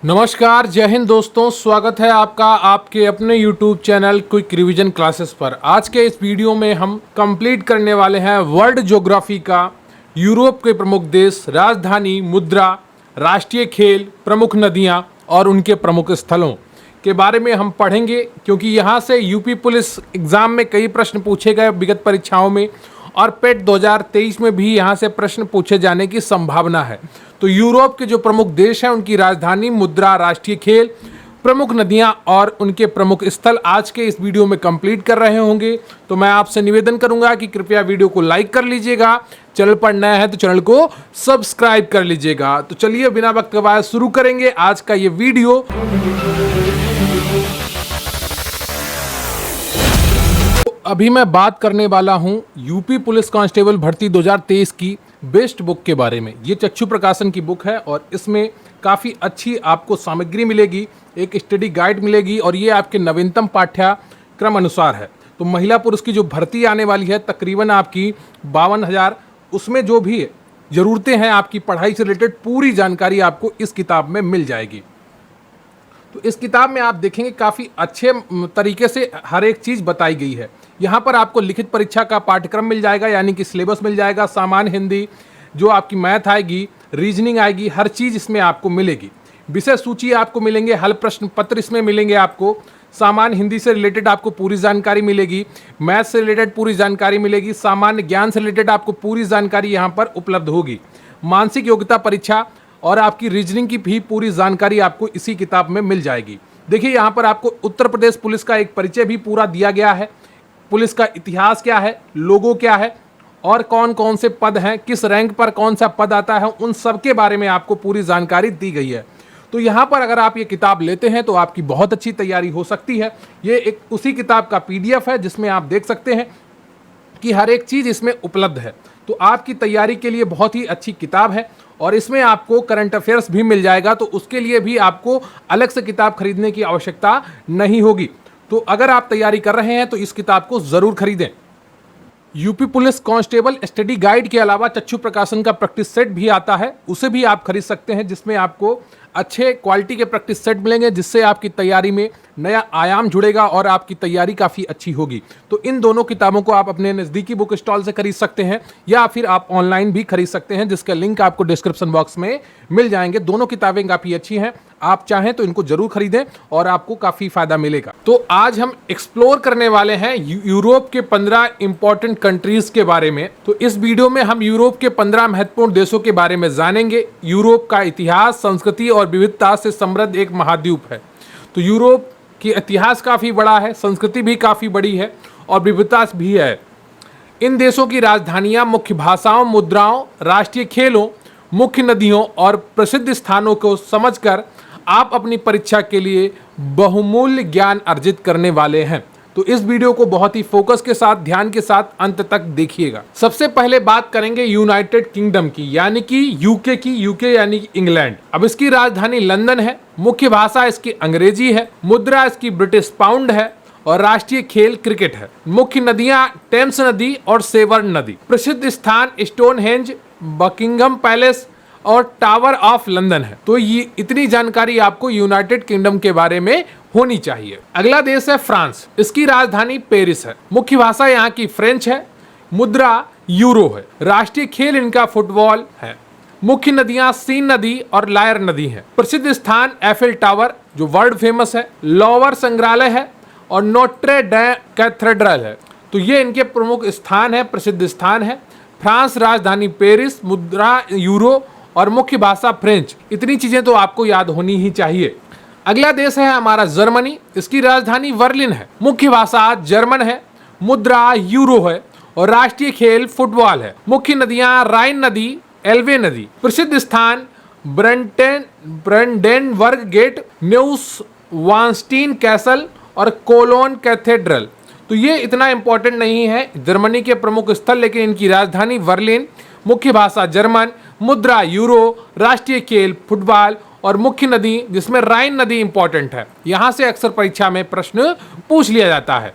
नमस्कार, जय हिंद दोस्तों। स्वागत है आपका आपके अपने YouTube channel quick revision classes पर। आज के इस वीडियो में हम कंप्लीट करने वाले हैं वर्ल्ड ज्योग्राफी का यूरोप के प्रमुख देश, राजधानी, मुद्रा, राष्ट्रीय खेल, प्रमुख नदियां और उनके प्रमुख स्थलों के बारे में हम पढ़ेंगे, क्योंकि यहाँ से यूपी पुलिस एग्ज़ाम में कई प्रश्न पूछे गए विगत परीक्षाओं में और पेट 2023 में भी यहाँ से प्रश्न पूछे जाने की संभावना है। तो यूरोप के जो प्रमुख देश हैं उनकी राजधानी, मुद्रा, राष्ट्रीय खेल, प्रमुख नदियां और उनके प्रमुख स्थल आज के इस वीडियो में कंप्लीट कर रहे होंगे। तो मैं आपसे निवेदन करूंगा कि कृपया वीडियो को लाइक कर लीजिएगा, चैनल पर नया है तो चैनल को सब्सक्राइब कर लीजिएगा। तो चलिए बिना वक्त गवाए शुरू करेंगे आज का ये वीडियो। अभी मैं बात करने वाला हूं यूपी पुलिस कांस्टेबल भर्ती 2023 की बेस्ट बुक के बारे में। ये चक्षु प्रकाशन की बुक है और इसमें काफ़ी अच्छी आपको सामग्री मिलेगी, एक स्टडी गाइड मिलेगी और ये आपके नवीनतम पाठ्यक्रम अनुसार है। तो महिला पुरुष की जो भर्ती आने वाली है तकरीबन आपकी 52,000, उसमें जो भी ज़रूरतें हैं आपकी पढ़ाई से रिलेटेड पूरी जानकारी आपको इस किताब में मिल जाएगी। तो इस किताब में आप देखेंगे काफ़ी अच्छे तरीके से हर एक चीज़ बताई गई है। यहाँ पर आपको लिखित परीक्षा का पाठ्यक्रम मिल जाएगा, यानी कि सिलेबस मिल जाएगा, सामान्य हिंदी, जो आपकी मैथ आएगी, रीजनिंग आएगी, हर चीज़ इसमें आपको मिलेगी। विषय सूची आपको मिलेंगे, हल प्रश्न पत्र इसमें मिलेंगे आपको, सामान्य हिंदी से रिलेटेड आपको पूरी जानकारी मिलेगी, मैथ से रिलेटेड पूरी जानकारी मिलेगी, सामान्य ज्ञान से रिलेटेड आपको पूरी जानकारी यहाँ पर उपलब्ध होगी, मानसिक योग्यता परीक्षा और आपकी रीजनिंग की भी पूरी जानकारी आपको इसी किताब में मिल जाएगी। देखिए यहाँ पर आपको उत्तर प्रदेश पुलिस का एक परिचय भी पूरा दिया गया है, पुलिस का इतिहास क्या है, लोगो क्या है और कौन कौन से पद हैं, किस रैंक पर कौन सा पद आता है, उन सब के बारे में आपको पूरी जानकारी दी गई है। तो यहाँ पर अगर आप ये किताब लेते हैं तो आपकी बहुत अच्छी तैयारी हो सकती है। ये एक उसी किताब का PDF है जिसमें आप देख सकते हैं कि हर एक चीज़ इसमें उपलब्ध है। तो आपकी तैयारी के लिए बहुत ही अच्छी किताब है और इसमें आपको करंट अफेयर्स भी मिल जाएगा, तो उसके लिए भी आपको अलग से किताब खरीदने की आवश्यकता नहीं होगी। तो अगर आप तैयारी कर रहे हैं तो इस किताब को ज़रूर खरीदें। UP police constable study guide के अलावा चक्षु प्रकाशन का प्रैक्टिस सेट भी आता है, उसे भी आप खरीद सकते हैं, जिसमें आपको अच्छे क्वालिटी के प्रैक्टिस सेट मिलेंगे, जिससे आपकी तैयारी में नया आयाम जुड़ेगा और आपकी तैयारी काफ़ी अच्छी होगी। तो इन दोनों किताबों को आप अपने नज़दीकी बुक स्टॉल से खरीद सकते हैं या फिर आप ऑनलाइन भी खरीद सकते हैं, जिसका लिंक आपको डिस्क्रिप्शन बॉक्स में मिल जाएंगे। दोनों किताबें काफ़ी अच्छी हैं, आप चाहें तो इनको जरूर खरीदें और आपको काफ़ी फायदा मिलेगा। तो आज हम एक्सप्लोर करने वाले हैं यूरोप के 15 इंपॉर्टेंट कंट्रीज के बारे में। तो इस वीडियो में हम यूरोप के 15 महत्वपूर्ण देशों के बारे में जानेंगे। यूरोप का इतिहास, संस्कृति और विविधता से समृद्ध एक महाद्वीप है। तो यूरोप की इतिहास काफ़ी बड़ा है, संस्कृति भी काफ़ी बड़ी है और विविधता भी है। इन देशों की राजधानियाँ, मुख्य भाषाओं, मुद्राओं, राष्ट्रीय खेलों, मुख्य नदियों और प्रसिद्ध स्थानों को समझकर आप अपनी परीक्षा के लिए बहुमूल्य ज्ञान अर्जित करने वाले हैं। तो इस वीडियो को बहुत ही फोकस के साथ, ध्यान के साथ अंत तक देखिएगा। सबसे पहले बात करेंगे यूनाइटेड किंगडम की, यानी कि यूके की। यूके यानी कि इंग्लैंड। अब इसकी राजधानी लंदन है, मुख्य भाषा इसकी अंग्रेजी है, मुद्रा इसकी ब्रिटिश पाउंड है और राष्ट्रीय खेल क्रिकेट है। मुख्य नदियां टेम्स नदी और सेवर्न नदी। प्रसिद्ध स्थान स्टोनहेंज, बकिंगम पैलेस और टावर ऑफ लंदन है। तो ये इतनी जानकारी आपको यूनाइटेड किंगडम के बारे में होनी चाहिए। अगला देश है फ्रांस। इसकी राजधानी पेरिस है, मुख्य भाषा यहाँ की फ्रेंच है, मुद्रा यूरो है, राष्ट्रीय खेल इनका फुटबॉल है, मुख्य नदियां सीन नदी और लायर नदी है। प्रसिद्ध स्थान एफिल टावर जो वर्ल्ड फेमस है, लोवर संग्रहालय है और नोट्रे डेम कैथेड्रल है। तो ये इनके प्रमुख स्थान है, प्रसिद्ध स्थान है। फ्रांस राजधानी पेरिस, मुद्रा यूरो और मुख्य भाषा फ्रेंच। इतनी चीजें तो आपको याद होनी ही चाहिए। अगला देश है हमारा जर्मनी। इसकी राजधानी बर्लिन है, मुख्य भाषा जर्मन है, मुद्रा यूरो है और राष्ट्रीय खेल फुटबॉल है। मुख्य नदियां राइन नदी, एल्वे नदी। प्रसिद्ध स्थान ब्रेंडेनबर्ग गेट, न्यूस वांस्टीन कैसल और कोलोन कैथेड्रल। तो ये इतना इंपॉर्टेंट नहीं है जर्मनी के प्रमुख स्थल, लेकिन इनकी राजधानी बर्लिन, मुख्य भाषा जर्मन, मुद्रा यूरो, राष्ट्रीय खेल फुटबॉल और मुख्य नदी जिसमें राइन नदी इंपॉर्टेंट है। यहां से अक्सर परीक्षा में प्रश्न पूछ लिया जाता है।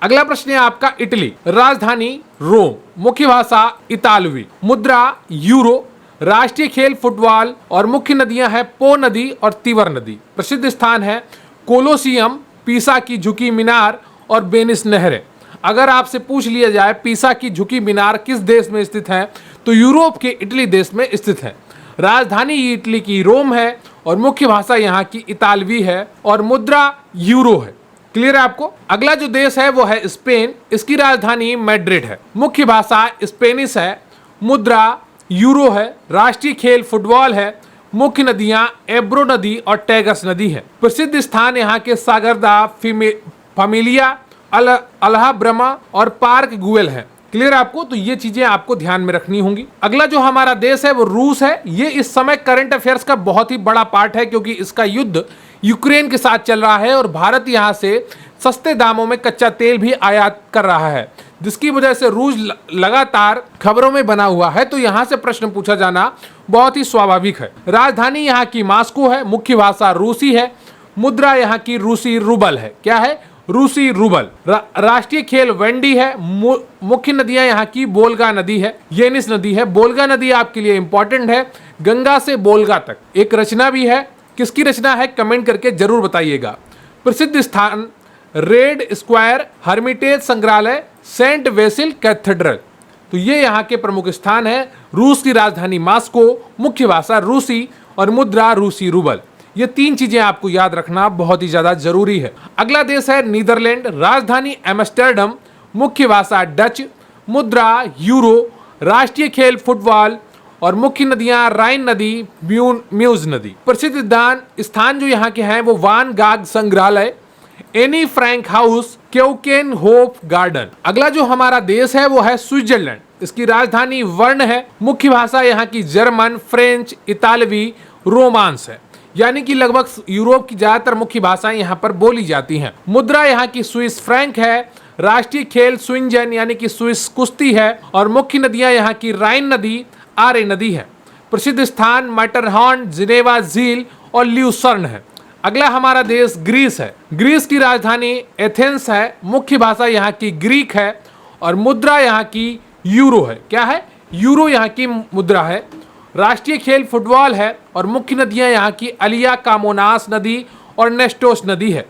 अगला प्रश्न है आपका इटली। राजधानी रोम, मुख्य भाषा इतालवी, मुद्रा यूरो, राष्ट्रीय खेल फुटबॉल और मुख्य नदियां हैं पो नदी और तिवर नदी। प्रसिद्ध स्थान है कोलोसियम, पीसा की झुकी मीनार और वेनिस नहर। अगर आपसे पूछ लिया जाए पीसा की झुकी मीनार किस देश में स्थित है, तो यूरोप के इटली देश में स्थित है। राजधानी इटली की रोम है और मुख्य भाषा यहाँ की इतालवी है और मुद्रा यूरो है। क्लियर है आपको। अगला जो देश है वो है स्पेन। इसकी राजधानी मैड्रिड है। मुख्य भाषा स्पेनिश है, मुद्रा यूरो है। राष्ट्रीय खेल फुटबॉल है। मुख्य नदियां एब्रो नदी और टैगस नदी है। प्रसिद्ध स्थान यहाँ के सागरदा, फमिलिया, अल्हाब्रमा और पार्क गुएल है। क्लियर आपको। तो ये चीजें आपको ध्यान में रखनी होंगी। अगला जो हमारा देश है वो रूस है। ये इस समय करंट अफेयर्स का बहुत ही बड़ा पार्ट है, क्योंकि इसका युद्ध यूक्रेन के साथ चल रहा है और भारत यहां से सस्ते दामों में कच्चा तेल भी आयात कर रहा है, जिसकी वजह से रूस लगातार खबरों में बना हुआ है। तो यहां से प्रश्न पूछा जाना बहुत ही स्वाभाविक है। राजधानी यहाँ की मॉस्को है। मुख्य भाषा रूसी है। मुद्रा यहाँ की रूसी रूबल है। क्या है? रूसी रूबल। राष्ट्रीय खेल वेंडी है। मुख्य नदियां यहाँ की बोल्गा नदी है, येनिस नदी है। बोल्गा नदी आपके लिए इंपॉर्टेंट है, गंगा से बोल्गा तक। एक रचना भी है, किसकी रचना है कमेंट करके जरूर बताइएगा। प्रसिद्ध स्थान रेड स्क्वायर, हर्मिटेज संग्रहालय, सेंट वेसिल कैथेड्रल। तो ये यहाँ के प्रमुख स्थान है। रूस की राजधानी मॉस्को, मुख्य भाषा रूसी और मुद्रा रूसी रूबल। ये तीन चीजें आपको याद रखना बहुत ही ज्यादा जरूरी है। अगला देश है नीदरलैंड। राजधानी एम्स्टर्डम, मुख्य भाषा डच, मुद्रा यूरो। राष्ट्रीय खेल फुटबॉल और मुख्य नदियां राइन नदी, म्यूज नदी। प्रसिद्ध स्थान जो यहाँ के हैं वो वान गाग संग्रहालय, Anne Frank House, Keukenhof garden. अगला जो हमारा देश है वो है स्विट्जरलैंड। इसकी राजधानी वर्न है। मुख्य भाषा यहाँ की जर्मन, फ्रेंच, इतालवी, रोमांस है। यानी कि लगभग यूरोप की ज्यादातर मुख्य भाषाएं यहाँ पर बोली जाती हैं। मुद्रा यहाँ की स्विस फ्रैंक है। राष्ट्रीय खेल स्विंजन यानी कि स्विस कुश्ती है और मुख्य नदियां यहाँ की राइन नदी, आरे नदी है। प्रसिद्ध स्थान मैटरहॉर्न, जिनेवा झील और ल्यूसर्न है। अगला हमारा देश ग्रीस है। ग्रीस की राजधानी एथेंस है। मुख्य भाषा यहाँ की ग्रीक है और मुद्रा यहाँ की यूरो है। क्या है? यूरो यहाँ की मुद्रा है। राष्ट्रीय खेल फुटबॉल है और मुख्य नदियां यहाँ की अलिया, कामोनास नदी और नेस्टोस नदी है।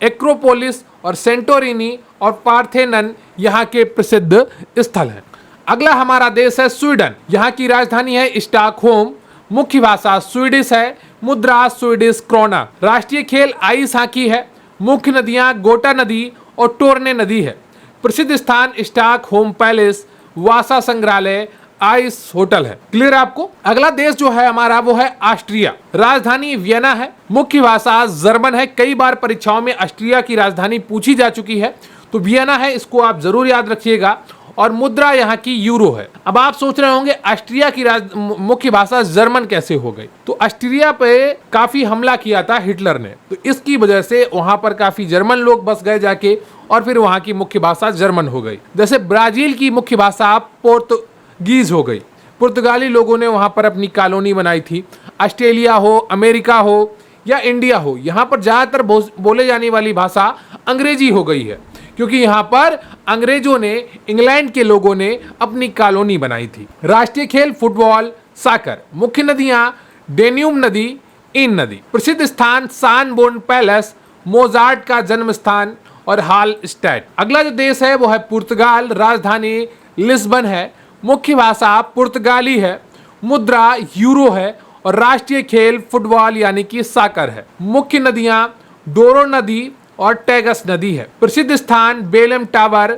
एक्रोपोलिस और सेंटोरिनी और पार्थेनन यहाँ के प्रसिद्ध स्थल हैं। अगला हमारा देश है स्वीडन। यहाँ की राजधानी है स्टॉकहोम। मुख्य भाषा स्वीडिश है। मुद्रा स्वीडिश क्रोना। राष्ट्रीय खेल आइस हॉकी है। मुख्य नदियां गोटा नदी और टोरने नदी है। प्रसिद्ध स्थान स्टॉकहोम पैलेस, वासा संग्रहालय, आइस होटल है। क्लियर आपको। अगला देश जो है हमारा वो है ऑस्ट्रिया। राजधानी वियना है। मुख्य भाषा जर्मन है। कई बार परीक्षाओं में ऑस्ट्रिया की राजधानी पूछी जा चुकी है, तो वियना है, इसको आप जरूर याद रखिएगा। और मुद्रा यहाँ की यूरो है। अब आप सोच रहे होंगे ऑस्ट्रिया की मुख्य भाषा जर्मन कैसे हो गई? तो ऑस्ट्रिया पे काफी हमला किया था हिटलर ने, तो इसकी वजह से वहां पर काफी जर्मन लोग बस गए जाके और फिर वहां की मुख्य भाषा जर्मन हो गई। जैसे ब्राजील की मुख्य भाषा पोर्तुगीज हो गई। पुर्तगाली लोगों ने वहां पर अपनी कॉलोनी बनाई थी। ऑस्ट्रेलिया हो, अमेरिका हो या इंडिया हो, यहाँ पर ज्यादातर बोले जाने वाली भाषा अंग्रेजी हो गई है, क्योंकि यहाँ पर अंग्रेजों ने, इंग्लैंड के लोगों ने अपनी कॉलोनी बनाई थी। राष्ट्रीय खेल फुटबॉल, साकर। मुख्य नदियां डेन्यूब नदी, इन नदी। प्रसिद्ध स्थान सानबोर्न पैलेस, मोजार्ट का जन्म स्थान और हाल स्टैट। अगला जो देश है वो है पुर्तगाल। राजधानी लिस्बन है। मुख्य भाषा पुर्तगाली है। मुद्रा यूरो है और राष्ट्रीय खेल फुटबॉल यानी कि साकर है। मुख्य नदियां डोरो नदी और टैगस नदी है। प्रसिद्ध स्थान बेलम टावर,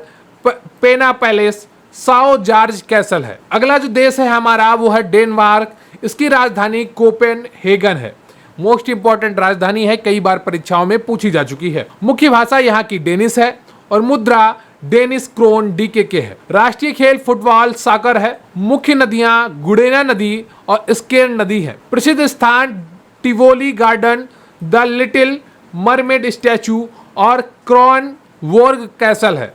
पेना पैलेस, साओ जॉर्ज कैसल है। अगला जो देश है हमारा वो है डेनमार्क। इसकी राजधानी कोपेनहेगन है। मोस्ट इंपॉर्टेंट राजधानी है, कई बार परीक्षाओं में पूछी जा चुकी है। मुख्य भाषा यहाँ की डेनिश है और मुद्रा डेनिस क्रोन DKK है। राष्ट्रीय खेल फुटबॉल साकर है। मुख्य नदियां गुडेना नदी और स्केर नदी है। प्रसिद्ध स्थान Tivoli garden, the little mermaid statue और क्रॉन वोर्ग कैसल है।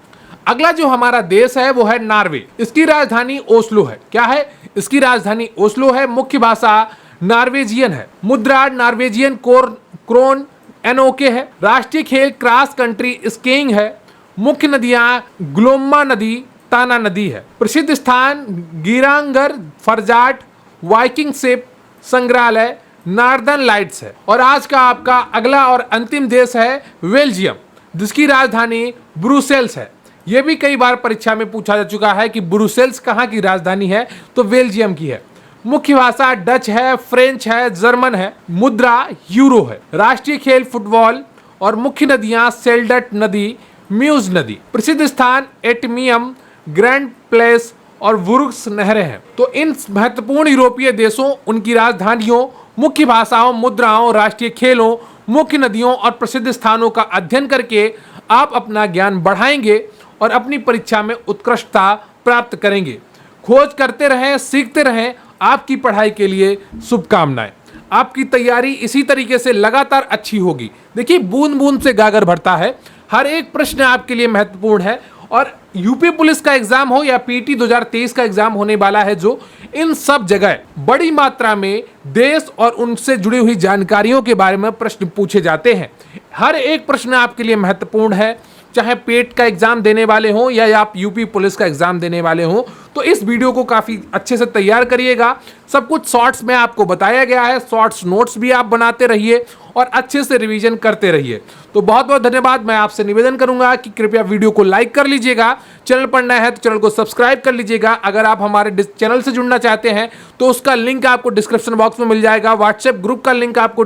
अगला जो हमारा देश है वो है नॉर्वे। इसकी राजधानी ओस्लो है। क्या है? इसकी राजधानी ओस्लो है। मुख्य भाषा नॉर्वेजियन है। मुद्रा नॉर्वेजियन क्रोन NOK है। राष्ट्रीय खेल क्रॉस कंट्री स्कीइंग है। मुख्य नदियां ग्लोम्मा नदी, ताना नदी है। प्रसिद्ध स्थान गिरांगर, फरजाट, वाइकिंग शिप संग्रहालय नॉर्दर्न लाइट्स है। और आज का आपका अगला और अंतिम देश है बेल्जियम, जिसकी राजधानी ब्रुसेल्स है। यह भी कई बार परीक्षा में पूछा जा चुका है कि ब्रुसेल्स कहाँ की राजधानी है, तो बेल्जियम की है। मुख्य भाषा डच है, फ्रेंच है, जर्मन है। मुद्रा यूरो है। राष्ट्रीय खेल फुटबॉल और मुख्य नदियां सेल्डट नदी, म्यूज नदी। प्रसिद्ध स्थान एटमियम, ग्रैंड प्लेस और वुर्ग्स नहरें हैं। तो इन महत्वपूर्ण यूरोपीय देशों, उनकी राजधानियों, मुख्य भाषाओं, मुद्राओं, राष्ट्रीय खेलों, मुख्य नदियों और प्रसिद्ध स्थानों का अध्ययन करके आप अपना ज्ञान बढ़ाएंगे और अपनी परीक्षा में उत्कृष्टता प्राप्त करेंगे। खोज करते रहें, सीखते रहें। आपकी पढ़ाई के लिए शुभकामनाएं। आपकी तैयारी इसी तरीके से लगातार अच्छी होगी। देखिए, बूंद बूंद से गागर भरता है। हर एक प्रश्न आपके लिए महत्वपूर्ण है। और यूपी पुलिस का एग्जाम हो या पीटी 2023 का एग्जाम होने वाला है, जो इन सब जगह बड़ी मात्रा में देश और उनसे जुड़ी हुई जानकारियों के बारे में प्रश्न पूछे जाते हैं। हर एक प्रश्न आपके लिए महत्वपूर्ण है, चाहे पेट का एग्जाम देने वाले हों या आप यूपी पुलिस का एग्जाम देने वाले हों। तो इस वीडियो को काफी अच्छे से तैयार करिएगा। सब कुछ शॉर्ट्स में आपको बताया गया है। शॉर्ट्स नोट्स भी आप बनाते रहिए और अच्छे से रिवीजन करते रहिए। तो बहुत बहुत धन्यवाद। मैं आपसे निवेदन करूंगा कि कृपया वीडियो को लाइक कर लीजिएगा। चैनल पर नया है तो चैनल को सब्सक्राइब कर लीजिएगा। अगर आप हमारे चैनल से जुड़ना चाहते हैं तो उसका लिंक आपको डिस्क्रिप्शन बॉक्स में मिल जाएगा। व्हाट्सएप ग्रुप का लिंक आपको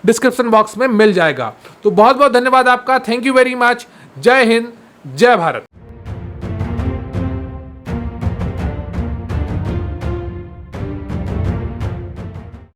डिस्क्रिप्शन बॉक्स में मिल जाएगा। तो बहुत बहुत धन्यवाद आपका। Thank you very much. जय हिंद, जय भारत।